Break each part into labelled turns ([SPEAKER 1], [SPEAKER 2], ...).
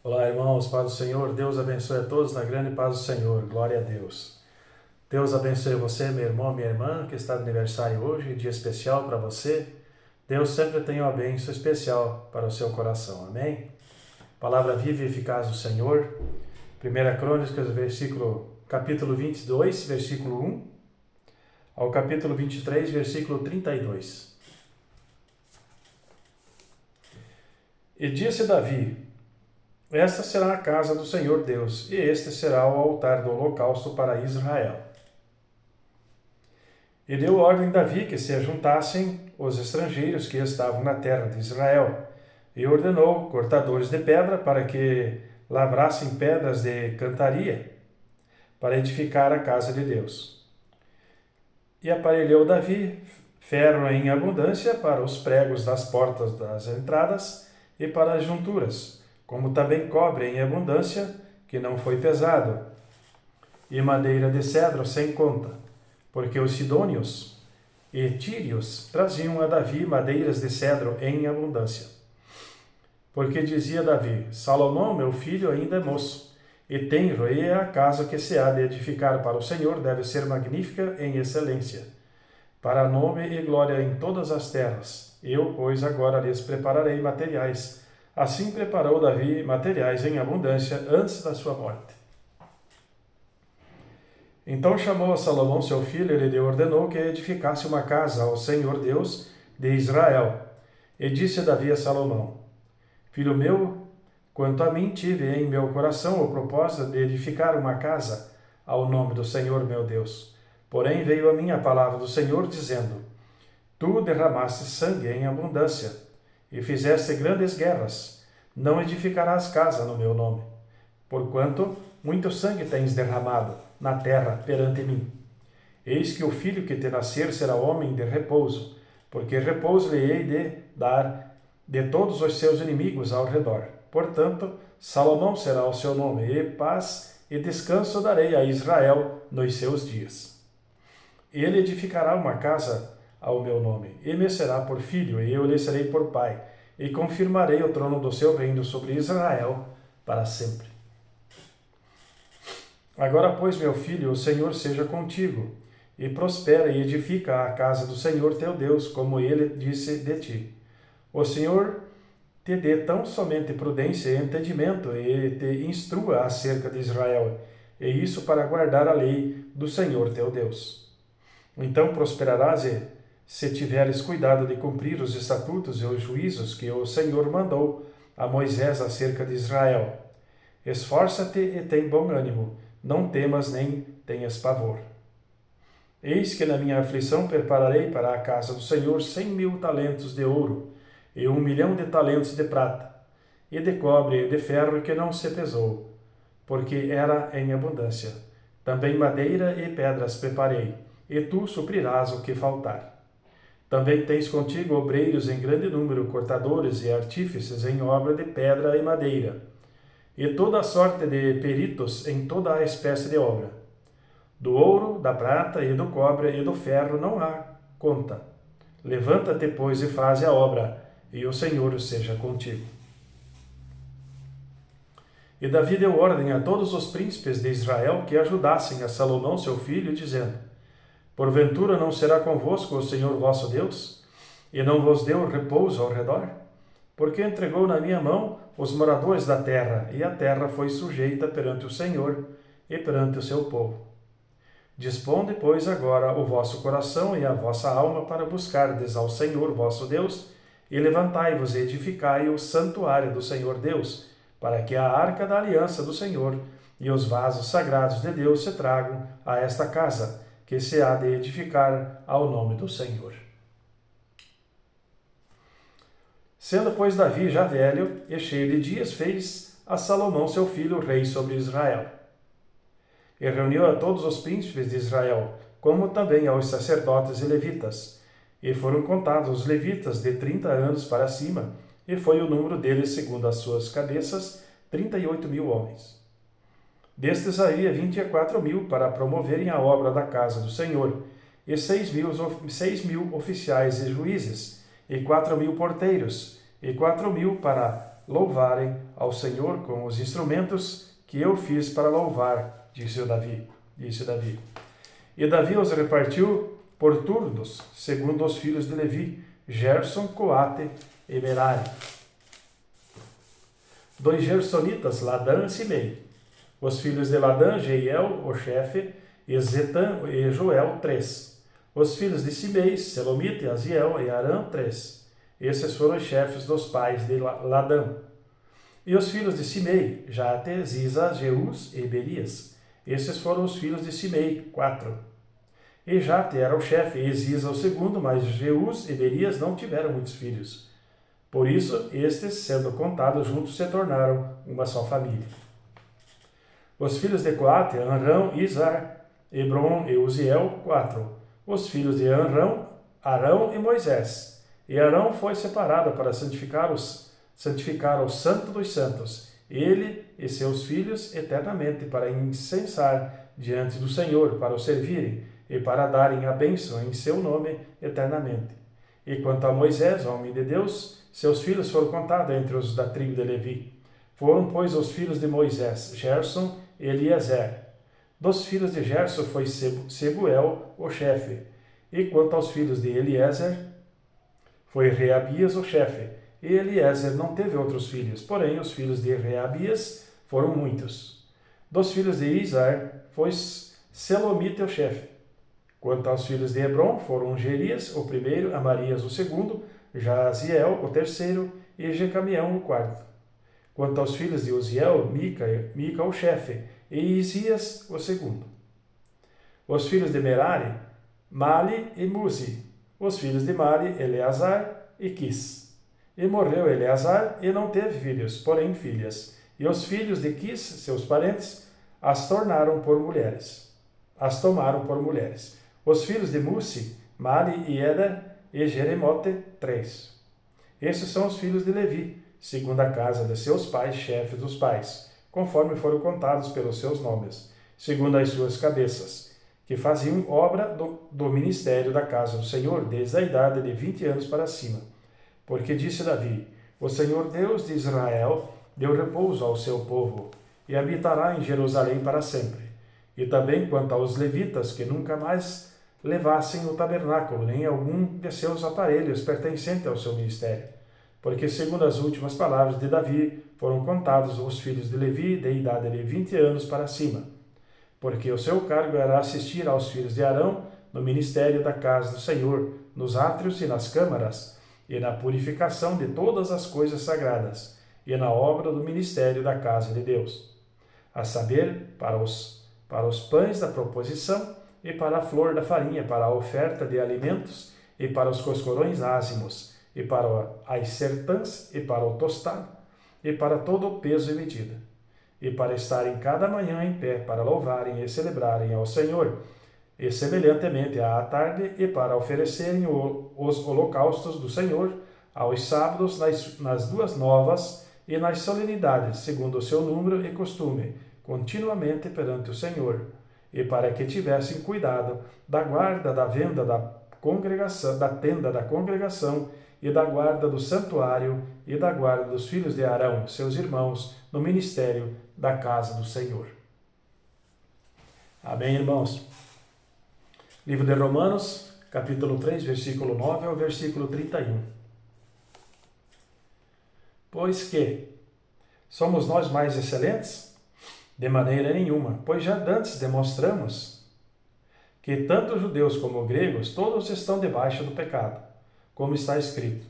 [SPEAKER 1] Olá, irmãos, paz do Senhor. Deus abençoe a todos na grande paz do Senhor. Glória a Deus. Deus abençoe você, meu irmão, minha irmã, que está de aniversário hoje, dia especial para você. Deus sempre tem uma bênção especial para o seu coração. Amém? Palavra viva e eficaz do Senhor. 1 Crônicas, capítulo 22, versículo 1, ao capítulo 23, versículo 32. E disse Davi: Esta será a casa do Senhor Deus, e este será o altar do holocausto para Israel. E deu ordem a Davi que se ajuntassem os estrangeiros que estavam na terra de Israel, e ordenou cortadores de pedra para que lavrassem pedras de cantaria, para edificar a casa de Deus. E aparelhou Davi ferro em abundância para os pregos das portas das entradas e para as junturas, como também cobre em abundância, que não foi pesado, e madeira de cedro sem conta, porque os sidônios e tírios traziam a Davi madeiras de cedro em abundância. Porque dizia Davi: Salomão, meu filho, ainda é moço, e tenro, e a casa que se há de edificar para o Senhor deve ser magnífica em excelência, para nome e glória em todas as terras. Eu, pois, agora lhes prepararei materiais. Assim preparou Davi materiais em abundância antes da sua morte. Então chamou a Salomão seu filho e lhe ordenou que edificasse uma casa ao Senhor Deus de Israel. E disse Davi a Salomão: Filho meu, quanto a mim tive em meu coração o propósito de edificar uma casa ao nome do Senhor meu Deus. Porém veio a mim a palavra do Senhor dizendo: Tu derramaste sangue em abundância e fizeste grandes guerras. Não edificarás casa no meu nome, porquanto muito sangue tens derramado na terra perante mim. Eis que o filho que te nascer será homem de repouso, porque repouso lhe hei de dar de todos os seus inimigos ao redor. Portanto, Salomão será o seu nome, e paz e descanso darei a Israel nos seus dias. Ele edificará uma casa ao meu nome, e me será por filho, e eu lhe serei por pai, e confirmarei o trono do seu reino sobre Israel para sempre. Agora, pois, meu filho, o Senhor seja contigo, e prospera e edifica a casa do Senhor teu Deus, como ele disse de ti. O Senhor te dê tão somente prudência e entendimento, e te instrua acerca de Israel, e isso para guardar a lei do Senhor teu Deus. Então prosperarás se tiveres cuidado de cumprir os estatutos e os juízos que o Senhor mandou a Moisés acerca de Israel. Esforça-te e tem bom ânimo, não temas nem tenhas pavor. Eis que na minha aflição prepararei para a casa do Senhor 100.000 talentos de ouro, e 1.000.000 de talentos de prata, e de cobre e de ferro que não se pesou, porque era em abundância. Também madeira e pedras preparei, e tu suprirás o que faltar. Também tens contigo obreiros em grande número, cortadores e artífices em obra de pedra e madeira, e toda a sorte de peritos em toda a espécie de obra. Do ouro, da prata e do cobre e do ferro não há conta. Levanta-te, pois, e faze a obra, e o Senhor seja contigo. E Davi deu ordem a todos os príncipes de Israel que ajudassem a Salomão seu filho, dizendo: Porventura não será convosco o Senhor vosso Deus, e não vos deu repouso ao redor? Porque entregou na minha mão os moradores da terra, e a terra foi sujeita perante o Senhor e perante o seu povo. Disponde, pois, agora o vosso coração e a vossa alma para buscardes ao Senhor vosso Deus, e levantai-vos e edificai o santuário do Senhor Deus, para que a arca da aliança do Senhor e os vasos sagrados de Deus se tragam a esta casa, que se há de edificar ao nome do Senhor. Sendo, pois, Davi já velho e cheio de dias, fez a Salomão seu filho rei sobre Israel. E reuniu a todos os príncipes de Israel, como também aos sacerdotes e levitas. E foram contados os levitas de 30 anos para cima, e foi o número deles, segundo as suas cabeças, 38.000 homens. Destes havia 24.000 para promoverem a obra da casa do Senhor, e 6.000 oficiais e juízes, e 4.000 porteiros, e 4.000 para louvarem ao Senhor com os instrumentos que eu fiz para louvar, disse Davi. E Davi os repartiu por turnos, segundo os filhos de Levi, Gerson, Coate e Merari. 2 gersonitas, Ladã e Simei. Os filhos de Ladã, Jeiel, o chefe, e Zetã e Joel, 3. Os filhos de Simei, Selomita, Aziel e Arã, 3. Esses foram os chefes dos pais de Ladã. E os filhos de Simei, Jate, Ziza, Jeus e Berias. Esses foram os filhos de Simei, 4. E Jate era o chefe, e Ziza o segundo, mas Jeus e Berias não tiveram muitos filhos. Por isso, estes, sendo contados juntos, se tornaram uma só família. Os filhos de Coate, Anrão, Izar, Hebron e Uziel, 4. Os filhos de Anrão, Arão e Moisés. E Arão foi separado para santificar o Santo dos Santos, ele e seus filhos eternamente, para incensar diante do Senhor, para o servirem e para darem a bênção em seu nome eternamente. E quanto a Moisés, homem de Deus, seus filhos foram contados entre os da tribo de Levi. Foram, pois, os filhos de Moisés, Gerson e Eliezer. Dos filhos de Gerson foi Sebuel, o chefe. E quanto aos filhos de Eliezer, foi Reabias, o chefe. E Eliezer não teve outros filhos, porém os filhos de Reabias foram muitos. Dos filhos de Izar foi Selomita, o chefe. Quanto aos filhos de Hebron, foram Gerias, o primeiro, Amarias, o segundo, Jaziel, o terceiro, e Jecamião, o quarto. Quanto aos filhos de Uziel, Mica, o chefe, e Isias, o segundo. Os filhos de Merari, Mali e Muzi. Os filhos de Mali, Eleazar e Quis. E morreu Eleazar e não teve filhos, porém filhas. E os filhos de Quis, seus parentes, as tomaram por mulheres. Os filhos de Musi, Mali e Eder e Jeremote, 3. Esses são os filhos de Levi, segundo a casa de seus pais, chefes dos pais, conforme foram contados pelos seus nomes, segundo as suas cabeças, que faziam obra do ministério da casa do Senhor, desde a idade de 20 anos para cima. Porque disse Davi: o Senhor Deus de Israel deu repouso ao seu povo, e habitará em Jerusalém para sempre. E também quanto aos levitas, que nunca mais levassem o tabernáculo, nem algum de seus aparelhos pertencente ao seu ministério. Porque, segundo as últimas palavras de Davi, foram contados os filhos de Levi de idade de 20 anos para cima. Porque o seu cargo era assistir aos filhos de Arão no ministério da casa do Senhor, nos átrios e nas câmaras, e na purificação de todas as coisas sagradas, e na obra do ministério da casa de Deus, a saber, para os pães da proposição, e para a flor da farinha, para a oferta de alimentos, e para os coscorões ázimos, e para as sertãs, e para o tostado, e para todo o peso e medida, e para estarem cada manhã em pé, para louvarem e celebrarem ao Senhor, e semelhantemente à tarde, e para oferecerem os holocaustos do Senhor aos sábados, nas duas novas e nas solenidades, segundo o seu número e costume, continuamente perante o Senhor, e para que tivessem cuidado da guarda da venda da congregação, da tenda da congregação, e da guarda do santuário, e da guarda dos filhos de Arão, seus irmãos, no ministério da casa do Senhor. Amém, irmãos? Livro de Romanos, capítulo 3, versículo 9 ao versículo 31. Pois que somos nós mais excelentes? De maneira nenhuma, pois já dantes demonstramos que tanto judeus como gregos todos estão debaixo do pecado, como está escrito: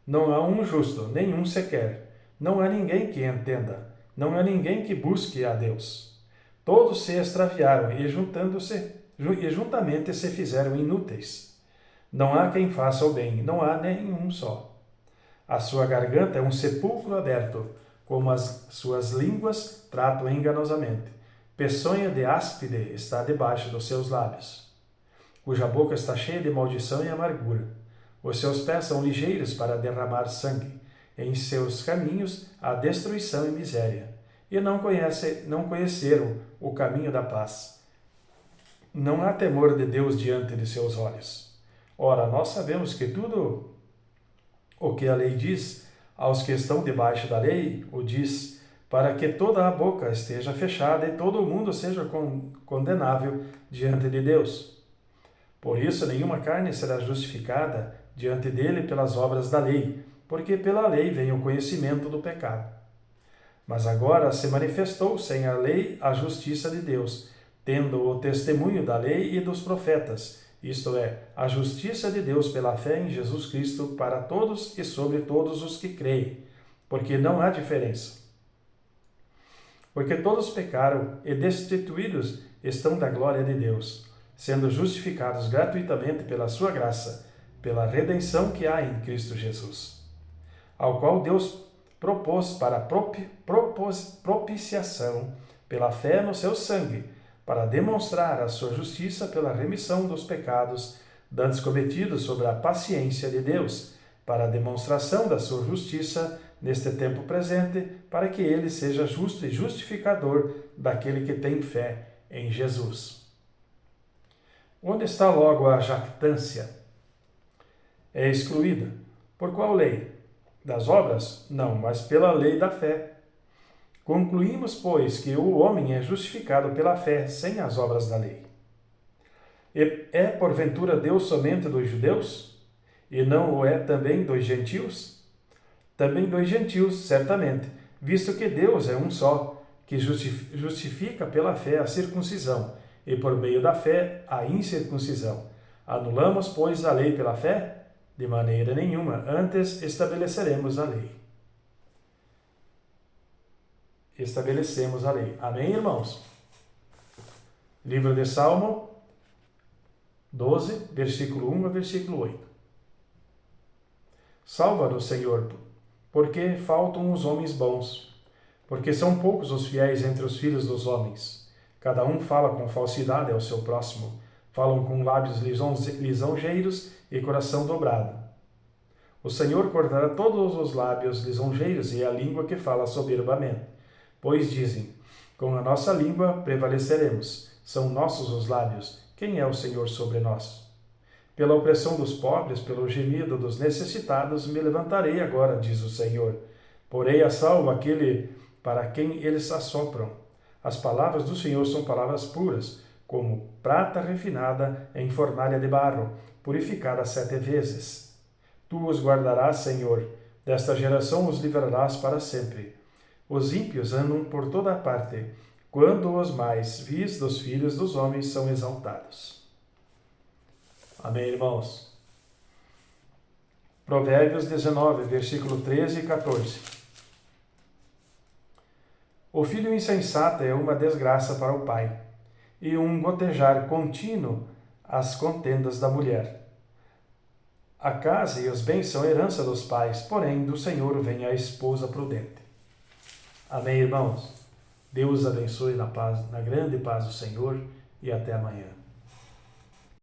[SPEAKER 1] não há um justo, nenhum sequer, não há ninguém que entenda, não há ninguém que busque a Deus. Todos se extraviaram e juntamente se fizeram inúteis. Não há quem faça o bem, não há nenhum só. A sua garganta é um sepulcro aberto, como as suas línguas tratam enganosamente. Peçonha de áspide está debaixo dos seus lábios, cuja boca está cheia de maldição e amargura. Os seus pés são ligeiros para derramar sangue. Em seus caminhos há destruição e miséria. E não conheceram o caminho da paz. Não há temor de Deus diante de seus olhos. Ora, nós sabemos que tudo o que a lei diz Aos que estão debaixo da lei, o diz, para que toda a boca esteja fechada e todo o mundo seja condenável diante de Deus. Por isso, nenhuma carne será justificada diante dele pelas obras da lei, porque pela lei vem o conhecimento do pecado. Mas agora se manifestou sem a lei a justiça de Deus, tendo o testemunho da lei e dos profetas, isto é, a justiça de Deus pela fé em Jesus Cristo para todos e sobre todos os que creem, porque não há diferença. Porque todos pecaram e destituídos estão da glória de Deus, sendo justificados gratuitamente pela sua graça, pela redenção que há em Cristo Jesus, ao qual Deus propôs para propiciação pela fé no seu sangue, para demonstrar a sua justiça pela remissão dos pecados dantes cometidos sobre a paciência de Deus, para a demonstração da sua justiça neste tempo presente, para que ele seja justo e justificador daquele que tem fé em Jesus. Onde está logo a jactância? É excluída. Por qual lei? Das obras? Não, mas pela lei da fé. Concluímos, pois, que o homem é justificado pela fé, sem as obras da lei. E é, porventura, Deus somente dos judeus? E não o é também dos gentios? Também dos gentios, certamente, visto que Deus é um só, que justifica pela fé a circuncisão, e por meio da fé a incircuncisão. Anulamos, pois, a lei pela fé? De maneira nenhuma, antes estabeleceremos a lei. Estabelecemos a lei. Amém, irmãos? Livro de Salmo 12, versículo 1 a versículo 8. Salva-nos, Senhor, porque faltam os homens bons, porque são poucos os fiéis entre os filhos dos homens. Cada um fala com falsidade ao seu próximo, falam com lábios lisonjeiros e coração dobrado. O Senhor cortará todos os lábios lisonjeiros e a língua que fala soberbamente. Pois dizem, com a nossa língua prevaleceremos, são nossos os lábios, quem é o Senhor sobre nós? Pela opressão dos pobres, pelo gemido dos necessitados, me levantarei agora, diz o Senhor. Porei a salvo aquele para quem eles assopram. As palavras do Senhor são palavras puras, como prata refinada em fornalha de barro, purificada 7 vezes. Tu os guardarás, Senhor, desta geração os livrarás para sempre. Os ímpios andam por toda a parte, quando os mais vis dos filhos dos homens são exaltados. Amém, irmãos? Provérbios 19, versículo 13 e 14. O filho insensato é uma desgraça para o pai, e um gotejar contínuo às contendas da mulher. A casa e os bens são herança dos pais, porém do Senhor vem a esposa prudente. Amém, irmãos? Deus abençoe na grande paz do Senhor e até amanhã.